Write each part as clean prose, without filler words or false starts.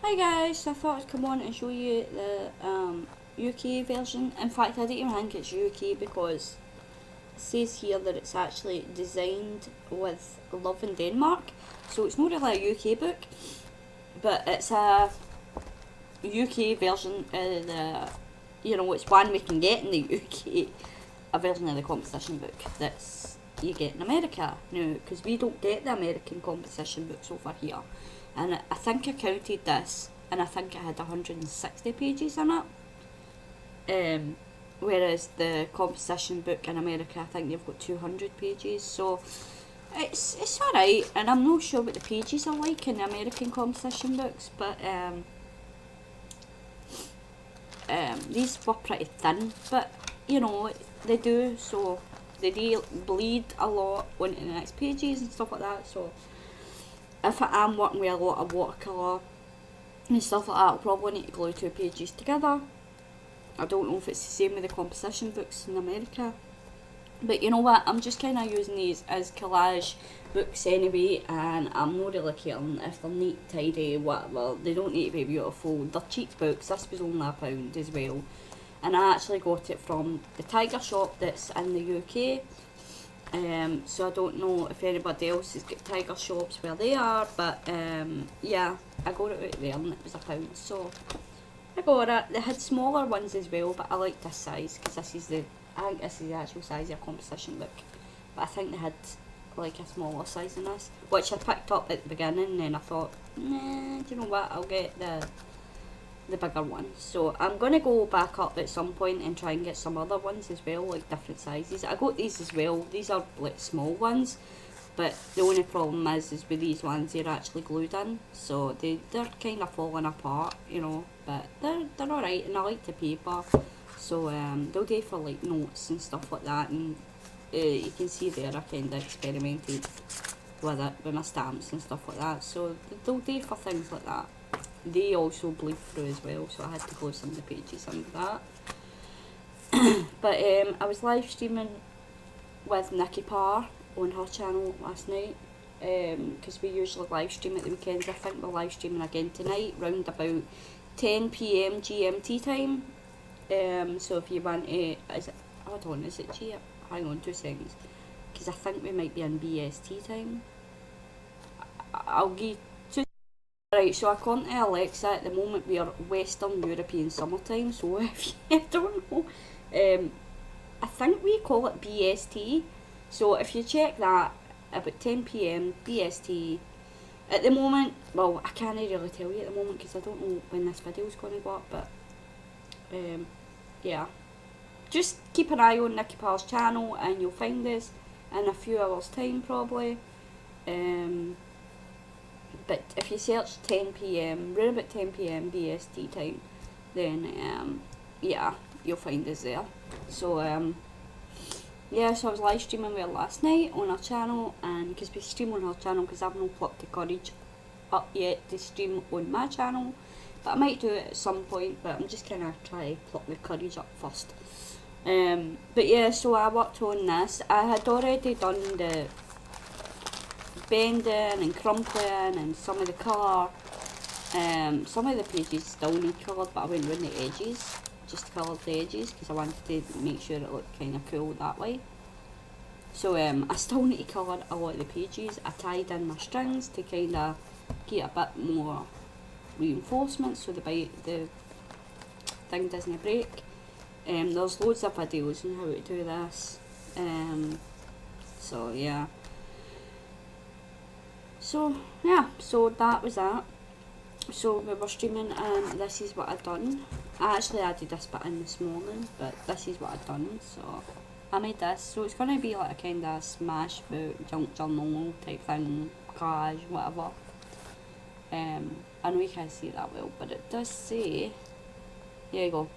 Hi guys, so I thought I'd come on and show you the UK version. In fact, I don't even think it's UK because it says here that it's actually designed with love in Denmark. So it's not really a UK book, but it's a UK version of it's one we can get in the UK, a version of the competition book that's you get in America now, because we don't get the American competition books over here. And I think I counted this, and I think it had 160 pages in it. Whereas the competition book in America, I think they've got 200 pages. So it's alright, and I'm not sure what the pages are like in the American competition books, but these were pretty thin, but they do, so they do bleed a lot onto the next pages and stuff like that. So if I am working with a lot of watercolour and stuff like that, I'll probably need to glue 2 pages together. I don't know if it's the same with the composition books in America, but you know what, I'm just kind of using these as collage books anyway, and I'm not really caring if they're neat, tidy, whatever. They don't need to be beautiful. They're cheap books. This was only £1 as well, and I actually got it from the Tiger shop that's in the UK. So I don't know if anybody else has got Tiger shops where they are, but yeah, I got it out there and it was £1, so I got it. They had smaller ones as well, but I like this size because I think this is the actual size of a composition book, but I think they had like a smaller size than this, which I picked up at the beginning, and then I thought, nah, do you know what, I'll get the bigger one. So I'm gonna go back up at some point and try and get some other ones as well, like different sizes. I got these as well. These are like small ones, but the only problem is with these ones they're actually glued in, so they're kind of falling apart, but they're alright, and I like the paper, so they'll do for like notes and stuff like that. And you can see there I kind of experimented with it with my stamps and stuff like that, so they'll do for things like that. They also bleed through as well, so I had to glue some of the pages under that. But I was live streaming with Nikki Parr on her channel last night, because we usually live stream at the weekends. I think we're live streaming again tonight round about 10 PM GMT time. So if you want to, hold on, is it GMT? Hang on 2 seconds, because I think we might be in BST time. I'll give. Right, so according to Alexa, at the moment we are Western European summertime, so if you don't know, I think we call it BST, so if you check that, about 10 PM BST, at the moment, well, I can't really tell you at the moment because I don't know when this video is going to go up, but yeah, just keep an eye on Nikki Parr's channel and you'll find us in a few hours time probably. But if you search 10 PM, around about 10 PM BST time, then yeah, you'll find us there. So yeah, so I was live streaming with her last night on her channel, and because we stream on her channel, because I've not plucked the courage up yet to stream on my channel, but I might do it at some point, but I'm just kind of trying to pluck the courage up first. But yeah, so I worked on this. I had already done the bending and crumpling and some of the colour. Some of the pages still need coloured, but I went around the edges, just coloured the edges because I wanted to make sure it looked kind of cool that way. So I still need to colour a lot of the pages. I tied in my strings to kind of get a bit more reinforcement so the thing doesn't break. There's loads of videos on how to do this. So yeah. So yeah, so that was that. So we were streaming and this is what I'd done. I actually added this bit in this morning, but this is what I'd done. So I made this. So it's going to be like a kind of smash book, junk journal type thing, collage, whatever. I know you can't see that well, but it does say, there you go,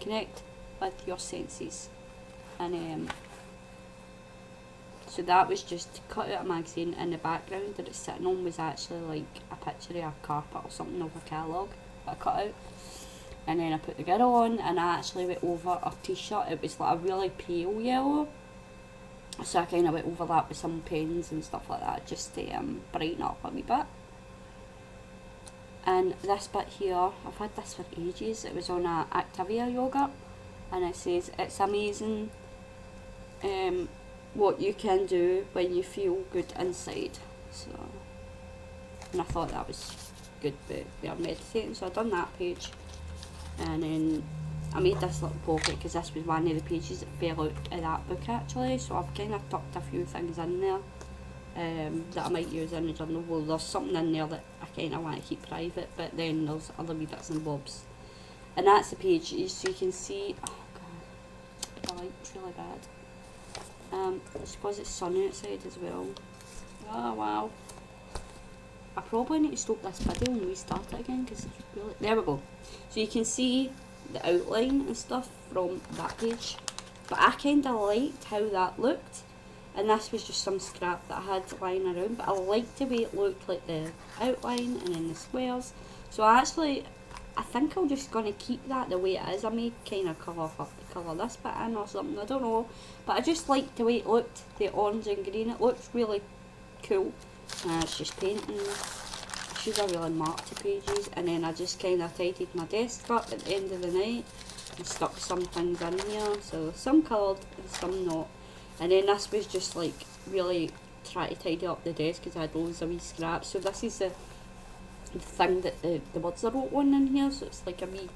connect with your senses. And so that was just cut out a magazine, and the background that it's sitting on was actually like a picture of a carpet or something of a catalogue that I cut out. And then I put the girdle on, and I actually went over a t-shirt. It was like a really pale yellow, so I kind of went over that with some pens and stuff like that just to brighten up a wee bit. And and this bit here, I've had this for ages. It was on a Activia yogurt, and it says it's amazing what you can do when you feel good inside. So, and I thought that was good, but we are meditating, so I done that page, and then I made this little pocket because this was one of the pages that fell out of that book actually, so I've kind of tucked a few things in there that I might use in the journal. Well, there's something in there that I kind of want to keep private, but then there's other wee bits and bobs. And that's the page, so you can see, oh god, the light's really bad. It's because it's sunny outside as well. Oh wow. I probably need to stop this video and restart it again because it's really, there we go. So you can see the outline and stuff from that page, but I kind of liked how that looked, and this was just some scrap that I had lying around, but I liked the way it looked, like the outline and then the squares. So I think I'm just going to keep that the way it is. I may kind of colour this bit in or something, I don't know, but I just liked the way it looked, the orange and green. It looks really cool. It's just painting. I should have really marked the pages, and then I just kind of tidied my desk up at the end of the night and stuck some things in here, so some coloured and some not. And then this was just like really trying to tidy up the desk because I had loads of wee scraps. So this is the thing that the words are wrote on in here, so it's like a wee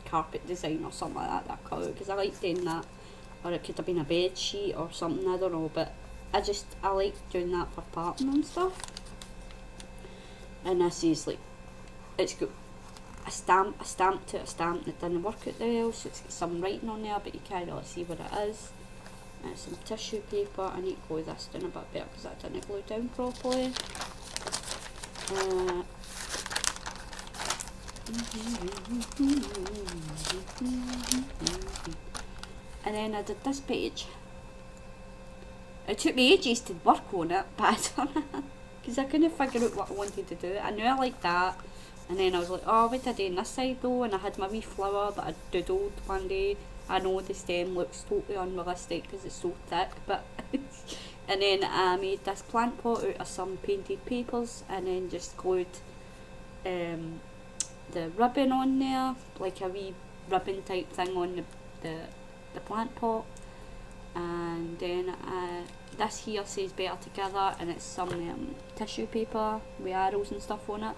carpet design or something like that colour, because I like doing that, or it could have been a bed sheet or something, I don't know, but I like doing that for parting and stuff. And this is like, it's got a stamp to a stamp that didn't work out there, so it's got some writing on there, but you can't really see what it is. And some tissue paper. I need to glue this down a bit better because that didn't glue down properly. And then I did this page. It took me ages to work on it, but I done it because I couldn't figure out what I wanted to do. I knew I liked that, and then I was like, oh, what did I do on this side though? And I had my wee flower that I doodled one day. I know the stem looks totally unrealistic because it's so thick, but and then I made this plant pot out of some painted papers, and then just glued the ribbon on there, like a wee ribbon type thing on the plant pot. And then this here says Better Together, and it's some tissue paper with arrows and stuff on it.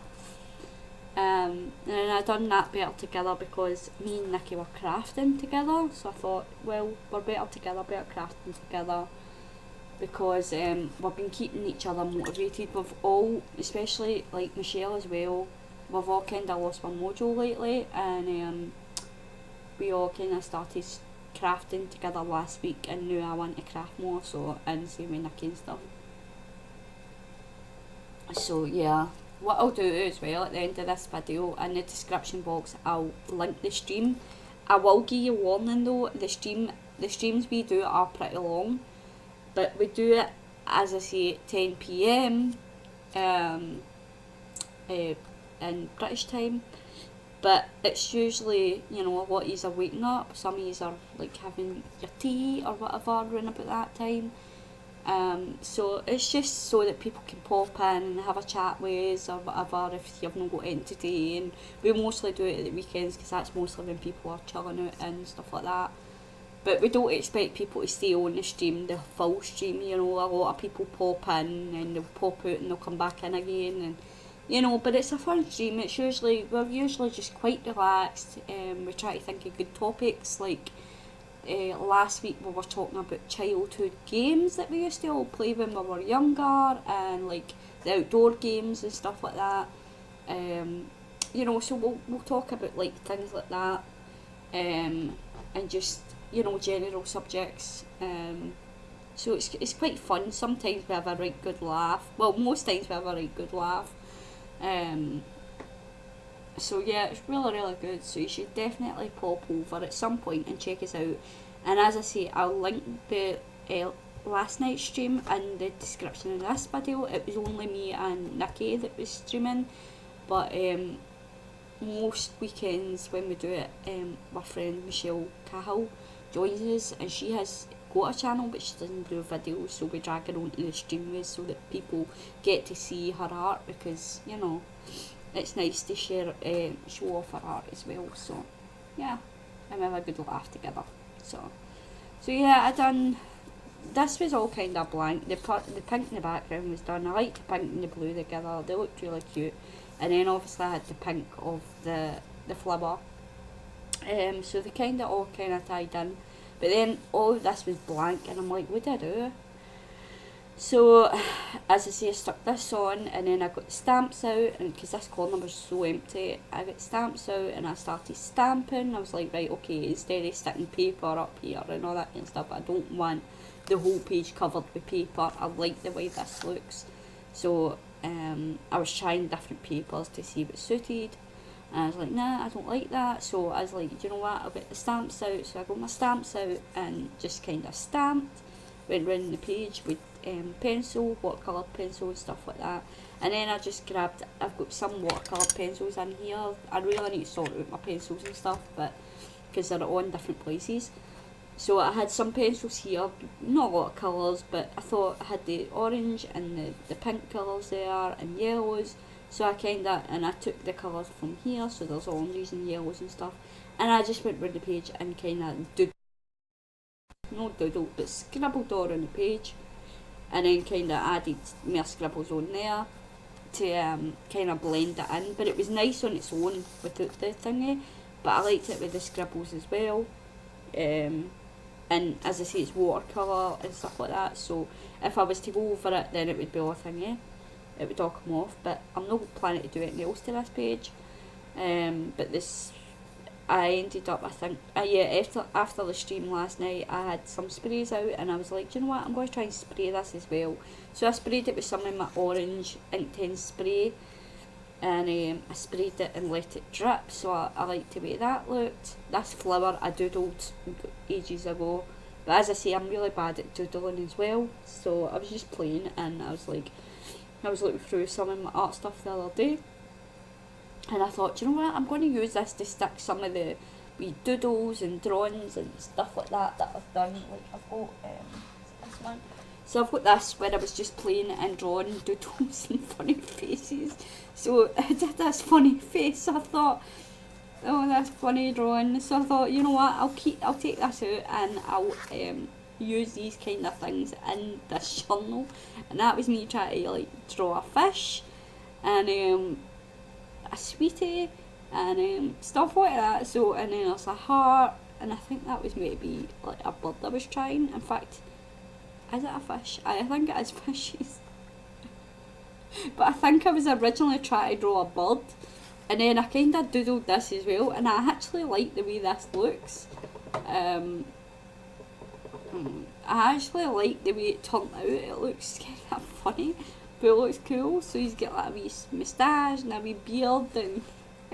And then I done that Better Together because me and Nikki were crafting together, so I thought, well, we're better together, better crafting together, because we've been keeping each other motivated. We've all, especially like Michelle as well, we've all kind of lost our mojo lately, and we all kind of started crafting together last week, and now I want to craft more, so, and same with Nikki and stuff. So yeah, what I'll do as well at the end of this video, in the description box I'll link the stream. I will give you a warning though, the streams we do are pretty long, but we do it, as I say, at 10 PM in British time, but it's usually, you know, a lot of yous are waking up, some of yous are like having your tea or whatever around about that time. So it's just so that people can pop in and have a chat with us or whatever if you've not got anything today. And we mostly do it at the weekends because that's mostly when people are chilling out and stuff like that. But we don't expect people to stay on the stream, the full stream, you know. A lot of people pop in and they'll pop out and they'll come back in again, and you know, but it's a fun stream. We're usually just quite relaxed. We try to think of good topics, like last week we were talking about childhood games that we used to all play when we were younger, and like the outdoor games and stuff like that. You know, so we'll talk about like things like that, and just, you know, general subjects. So it's quite fun. Sometimes we have a right good laugh. Well, most times we have a right good laugh. So yeah, it's really good, so you should definitely pop over at some point and check us out. And as I say, I'll link the last night's stream in the description of this video. It was only me and Nikki that was streaming, but most weekends when we do it, my friend Michelle Cahill joins us, and she has got a channel but she doesn't do videos, so we drag her onto the stream with so that people get to see her art, because, you know, it's nice to share, show off our art as well. So yeah, and we have a good laugh together. So yeah, I done. This was all kind of blank. The pink in the background was done. I liked the pink and the blue together. They looked really cute. And then obviously I had the pink of the flower. So they kind of all kind of tied in. But then all of this was blank, and I'm like, what do I do? So, as I say, I stuck this on, and then I got the stamps out, and because this corner was so empty, I got stamps out, and I started stamping. I was like, right, okay, instead of sticking paper up here and all that kind of stuff, I don't want the whole page covered with paper. I like the way this looks. So, I was trying different papers to see what suited, and I was like, nah, I don't like that. So I was like, do you know what, I'll get the stamps out. So I got my stamps out and just kind of stamped, went round the page with pencil, watercolour pencil and stuff like that. And then I just grabbed, I've got some watercolour pencils in here. I really need to sort out my pencils and stuff, but because they're on different places. So I had some pencils here, not a lot of colours, but I thought I had the orange and the pink colours there and yellows. So I took the colours from here, so there's oranges and yellows and stuff. And I just went round the page and but scribbled all on the page. And then kind of added more scribbles on there to kind of blend it in. But it was nice on its own without the thingy, but I liked it with the scribbles as well. And as I say, it's watercolour and stuff like that, so if I was to go over it, then it would be all thingy, it would all come off. But I'm not planning to do anything else to this page. But this, I ended up, I think, after the stream last night, I had some sprays out, and I was like, do you know what, I'm going to try and spray this as well. So I sprayed it with some of my orange Inktense spray, and I sprayed it and let it drip. So I liked the way that looked. This flower I doodled ages ago, but as I say, I'm really bad at doodling as well. So I was just playing, and I was looking through some of my art stuff the other day, and I thought, you know what, I'm going to use this to stick some of the wee doodles and drawings and stuff like that I've done. Like I've got this one. So I've got this where I was just playing and drawing doodles and funny faces. So I did this funny face. So I thought, oh, that's funny drawing. So I thought, you know what, I'll take this out and I'll use these kind of things in this journal. And that was me trying to like draw a fish and a sweetie and stuff like that. So, and then there's a heart, and I think that was maybe like a bird I was trying. In fact, is it a fish? I think it is fishes. But I think I was originally trying to draw a bird, and then I kind of doodled this as well, and I actually like the way this looks. I actually like the way it turned out. It looks kind of funny, but it looks cool. So he's got like a wee moustache and a wee beard and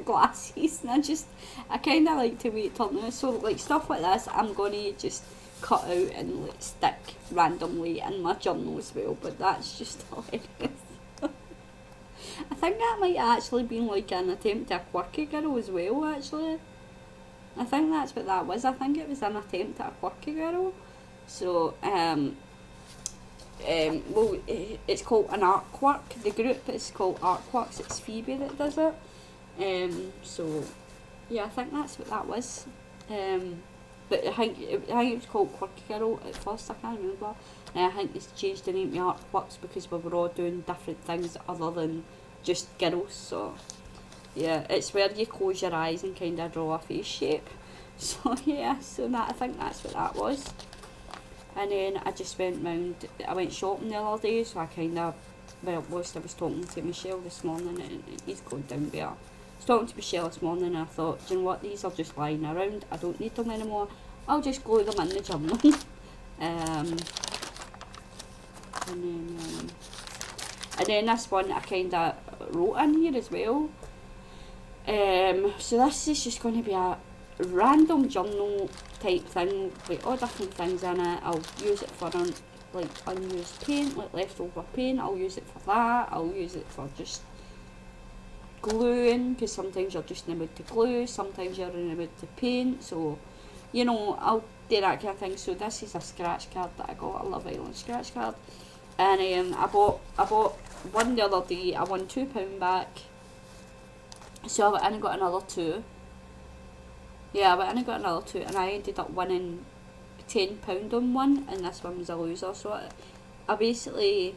glasses, and I kind of like the way it turned out. So like stuff like this, I'm gonna just cut out and like stick randomly in my journal as well. But that's just hilarious. I think that might actually been like an attempt at a quirky girl as well. Actually, I think that's what that was. I think it was an attempt at a quirky girl. So well, it's called an art quirk. The group is called Art Quirks. It's Phoebe that does it. So yeah, I think that's what that was. But I think it was called Quirky Girl at first. I can't remember. And I think it's changed the name to Art Quirks because we were all doing different things other than just girls. So yeah, it's where you close your eyes and kind of draw a face shape. So yeah, so that, I think that's what that was. And then I just I went shopping the other day, so I kind of, I was talking to Michelle this morning, and he's going down there. I was talking to Michelle this morning, and I thought, do you know what, these are just lying around, I don't need them anymore, I'll just glue them in the journal. And then this one I kind of wrote in here as well. So this is just going to be a random journal type thing with all different things in it. I'll use it for like unused paint, like leftover paint. I'll use it for that. I'll use it for just gluing, because sometimes you're just in the mood to glue, sometimes you're in the mood to paint. So, you know, I'll do that kind of thing. So this is a scratch card that I got, a Love Island scratch card. And I bought one the other day. I won £2 back. So I went in and got another two. Yeah, I went in and got another two, and I ended up winning £10 on one, and this one was a loser. So I basically,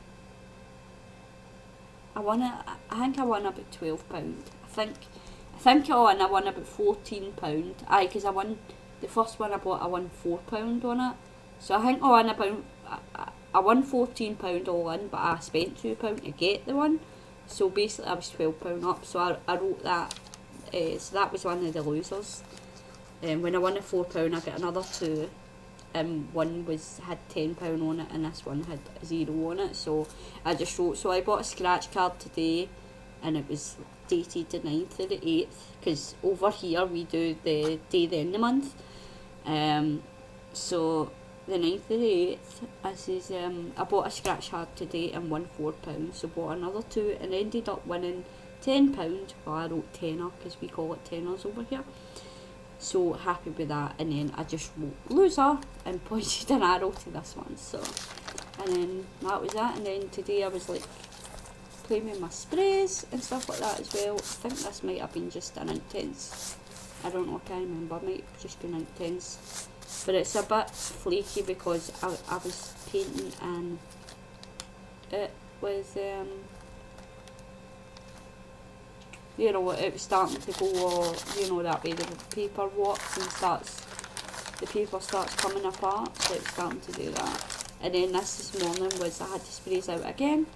I won it. I think I won about £12. I think I won about £14. Aye, because I won the first one I bought. I won £4 on it. So I think I won about. I won £14 all in, but I spent £2 to get the one. So basically, I was £12 up. So I wrote that. So that was one of the losers. When I won the £4, I got another two. One had £10 on it, and this one had 0 on it. So I just wrote. So I bought a scratch card today, and it was dated the 9th of the 8th, because over here we do the day then the month. So the 9th of the 8th, I says, I bought a scratch card today and won £4, so bought another two and ended up winning £10. Well, I wrote tenner because we call it tenners over here. So happy with that, and then I just wrote loser and pointed an arrow to this one. So, and then that was that. And then today I was like playing with my sprays and stuff like that as well. I think this might have been just an intense. I don't know, I can't remember. It might have just been intense, but it's a bit flaky because I was painting and it was you know, it was starting to go, you know, that way the paper warps and the paper starts coming apart, so it was starting to do that. And then this morning was I had the sprays out again.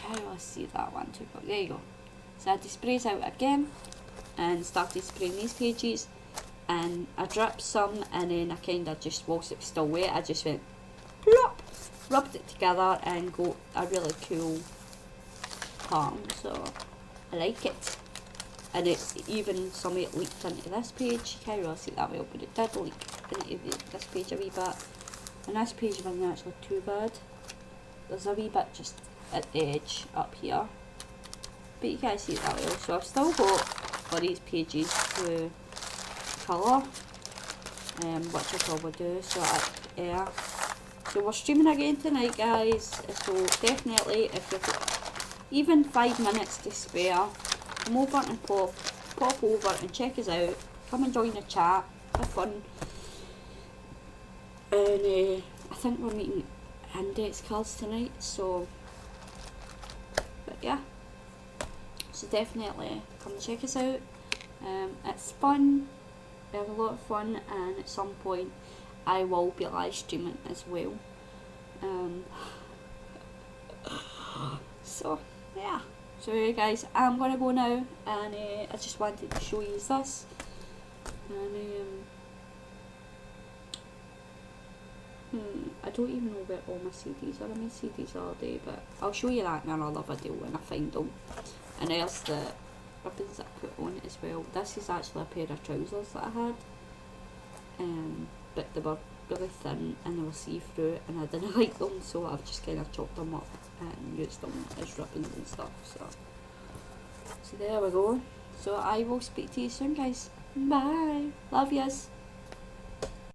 How do I see that one too? There you go. So I had the sprays out again and started spraying these pages, and I dripped some, and then I kind of just, whilst it was still wet, I just went plop, rubbed it together and got a really cool pattern, so I like it. And it even some of it leaked into this page. You can't really see it that well, but it did leak into this page a wee bit. And this page wasn't actually too bad. There's a wee bit just at the edge up here, but you can't see it that well. So I've still got all these pages to colour, which I'll probably do. So yeah. So we're streaming again tonight, guys. So definitely, if you've even 5 minutes to spare, come over and pop over and check us out. Come and join the chat, have fun. And I think we're meeting index cards tonight, so, but yeah, so definitely come and check us out. It's fun, we have a lot of fun, and at some point I will be live streaming as well. So yeah, so guys, I'm gonna go now, and I just wanted to show you this, and I don't even know where all my CDs are. I made CDs all day, but I'll show you that in another video when I find them. And there's the ribbons that I put on it as well. This is actually a pair of trousers that I had, but they were really thin and they were see-through, and I didn't like them, so I've just kind of chopped them up and used them as ribbons and stuff. So there we go. So I will speak to you soon, guys. Bye. Love yous.